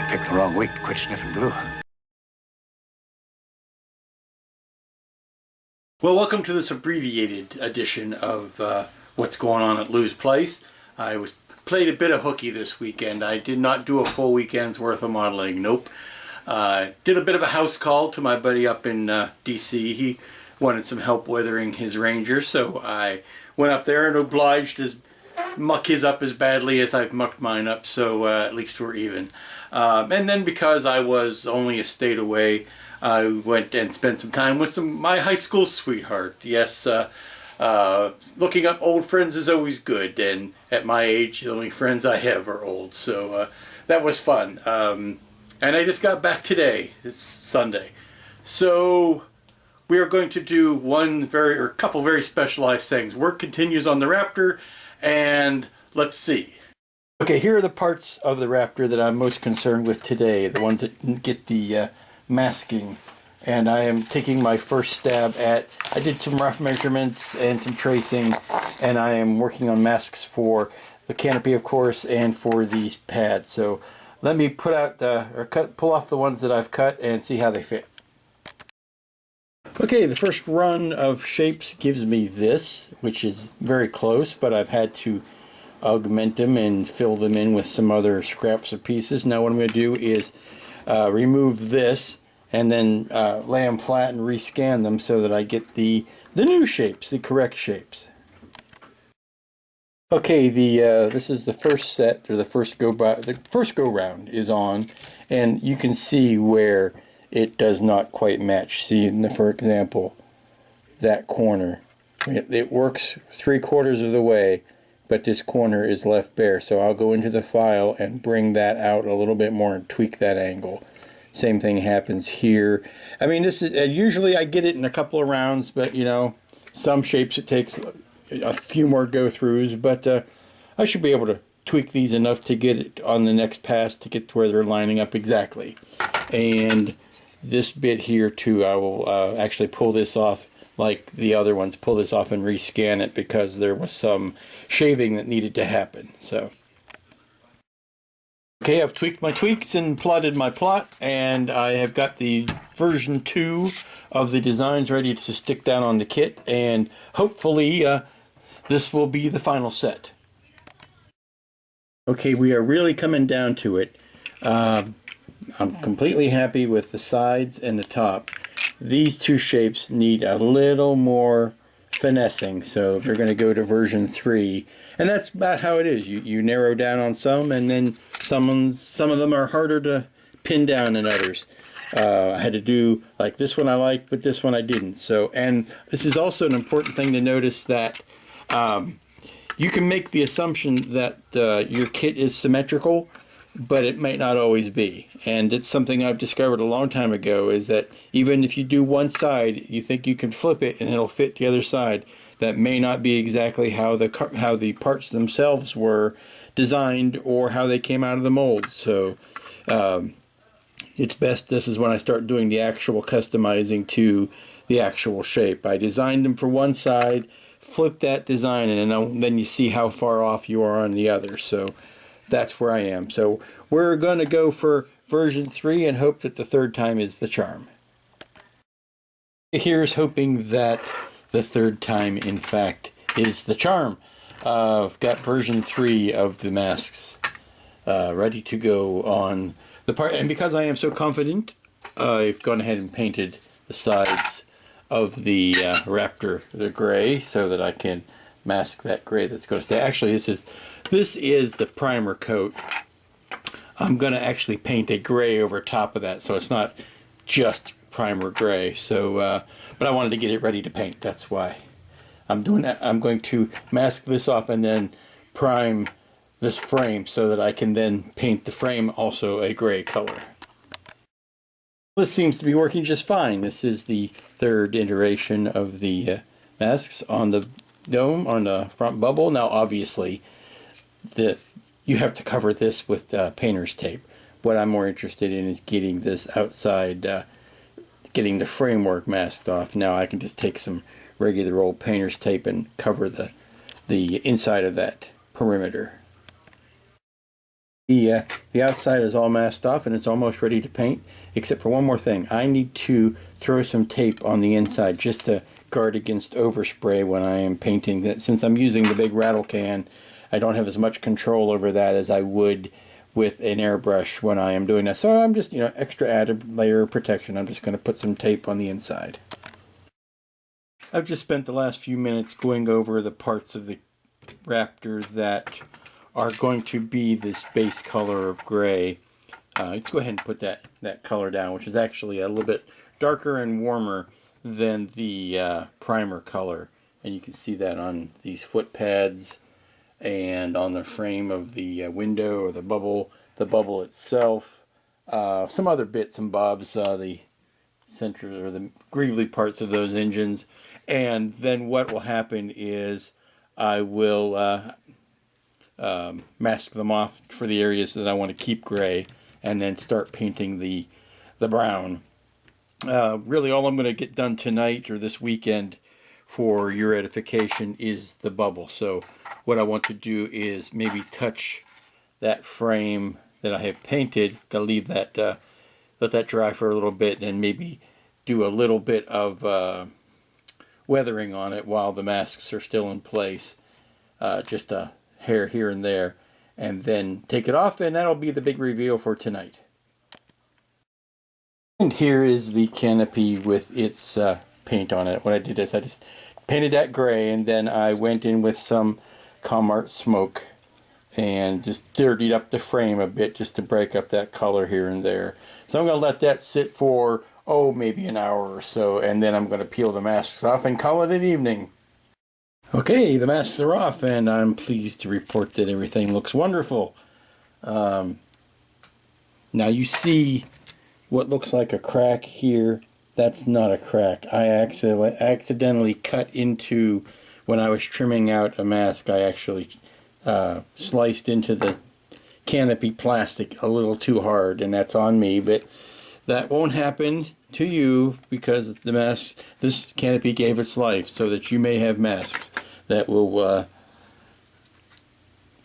picked the wrong week to quit sniffing glue. Well, welcome to this abbreviated edition of what's going on at Lou's Place. I played a bit of hooky this weekend. I did not do a full weekend's worth of modeling. Nope. Did a bit of a house call to my buddy up in DC. He wanted some help weathering his Ranger, so I went up there and obliged to muck his up as badly as I've mucked mine up, so at least we're even. And then because I was only a state away, I went and spent some time with my high school sweetheart. Yes, looking up old friends is always good, and at my age, the only friends I have are old, so that was fun. And I just got back today. It's Sunday. So we are going to do a couple very specialized things. Work continues on the Raptor, and let's see. Okay, here are the parts of the Raptor that I'm most concerned with today, the ones that get the masking, and I am taking my first stab at, I did some rough measurements and some tracing, and I am working on masks for the canopy, of course, and for these pads. So let me pull off the ones that I've cut and see how they fit. Okay, the first run of shapes gives me this, which is very close, but I've had to augment them and fill them in with some other scraps or pieces. Now what I'm going to do is remove this and then lay them flat and rescan them so that I get the new shapes, the correct shapes. Okay, this is the first set, or the first go round is on, and you can see where it does not quite match. See, for example, that corner, it works 3/4 of the way, but this corner is left bare, so I'll go into the file and bring that out a little bit more and tweak that angle. Same thing happens here. I mean, this is usually I get it in a couple of rounds, but you know, some shapes it takes a few more go-throughs, but I should be able to tweak these enough to get it on the next pass to get to where they're lining up exactly. And this bit here too, I will actually pull this off like the other ones, pull this off and rescan it because there was some shaving that needed to happen. So okay, I've tweaked my tweaks and plotted my plot, and I have got the version 2 of the designs ready to stick down on the kit, and hopefully this will be the final set. Okay, we are really coming down to it. I'm completely happy with the sides and the top. These two shapes need a little more finessing, so they're going to go to version 3. And that's about how it is. You narrow down on some, and then some of them are harder to pin down than others. I had to do, like this one I liked, but this one I didn't. So, and this is also an important thing to notice, that you can make the assumption that your kit is symmetrical, but it might not always be. And it's something I've discovered a long time ago, is that even if you do one side, you think you can flip it and it'll fit the other side. That may not be exactly how the parts themselves were designed or how they came out of the mold. So it's best, this is when I start doing the actual customizing to the actual shape. I designed them for one side, flip that design, and then you see how far off you are on the other. So that's where I am. So we're going to go for version 3 and hope that the third time is the charm. Here's hoping that the third time, in fact, is the charm. I've got version 3 of the masks ready to go on the part, and because I am so confident, I've gone ahead and painted the sides of the Raptor the gray so that I can mask that gray that's going to stay. Actually, this is the primer coat. I'm going to actually paint a gray over top of that, so it's not just primer gray. So, but I wanted to get it ready to paint. That's why I'm doing that. I'm going to mask this off and then prime this frame so that I can then paint the frame also a gray color. This seems to be working just fine. This is the third iteration of the masks on the dome, on the front bubble. Now obviously you have to cover this with painter's tape. What I'm more interested in is getting this outside, getting the framework masked off. Now I can just take some regular old painter's tape and cover the inside of that perimeter. The outside is all masked off and it's almost ready to paint, except for one more thing. I need to throw some tape on the inside just to guard against overspray when I am painting. That since I'm using the big rattle can, I don't have as much control over that as I would with an airbrush when I am doing that. So I'm just, extra added layer of protection. I'm just going to put some tape on the inside. I've just spent the last few minutes going over the parts of the Raptor that are going to be this base color of gray. Let's go ahead and put that color down, which is actually a little bit darker and warmer than the primer color. And you can see that on these foot pads and on the frame of the window or the bubble itself. Some other bits and bobs, the center or the greebly parts of those engines. And then what will happen is I will mask them off for the areas that I want to keep gray, and then start painting the brown. Really all I'm going to get done tonight or this weekend for your edification is the bubble. So what I want to do is maybe touch that frame that I have painted. Gotta leave that, let that dry for a little bit, and maybe do a little bit of weathering on it while the masks are still in place. Just a hair here and there, and then take it off, and that'll be the big reveal for tonight. And here is the canopy with its paint on it. What I did is I just painted that gray, and then I went in with some Comart smoke and just dirtied up the frame a bit just to break up that color here and there. So I'm going to let that sit for, maybe an hour or so, and then I'm going to peel the masks off and call it an evening. Okay, the masks are off, and I'm pleased to report that everything looks wonderful. Now you see what looks like a crack here. That's not a crack. I accidentally cut into, when I was trimming out a mask, I actually sliced into the canopy plastic a little too hard, and that's on me, but that won't happen to you because this canopy gave its life so that you may have masks that will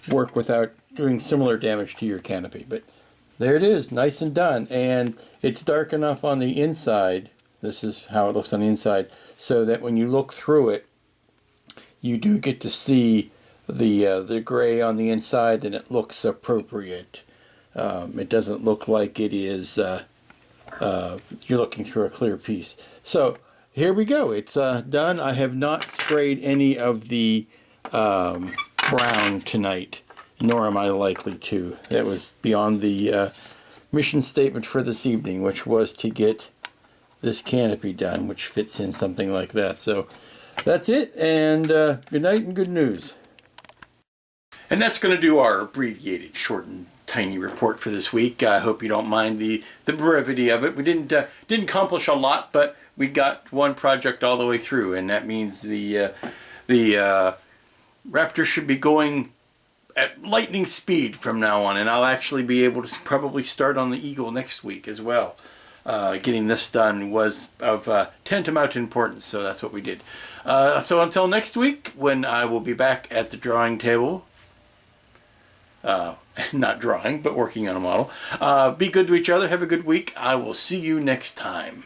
work without doing similar damage to your canopy. But there it is, nice and done, and it's dark enough on the inside. This is how it looks on the inside, so that when you look through it, you do get to see the gray on the inside, and it looks appropriate. It doesn't look like it is you're looking through a clear piece. So here we go. It's done. I have not sprayed any of the brown tonight, nor am I likely to. That was beyond the mission statement for this evening, which was to get this canopy done, which fits in something like that. So that's it, and good night and good news. And that's going to do our abbreviated, shortened, tiny report for this week. I hope you don't mind the brevity of it. We didn't accomplish a lot, but we got one project all the way through, and that means the Raptor should be going at lightning speed from now on, and I'll actually be able to probably start on the Eagle next week as well. Getting this done was of tantamount importance, so that's what we did. So until next week, when I will be back at the drawing table, not drawing, but working on a model. Be good to each other. Have a good week. I will see you next time.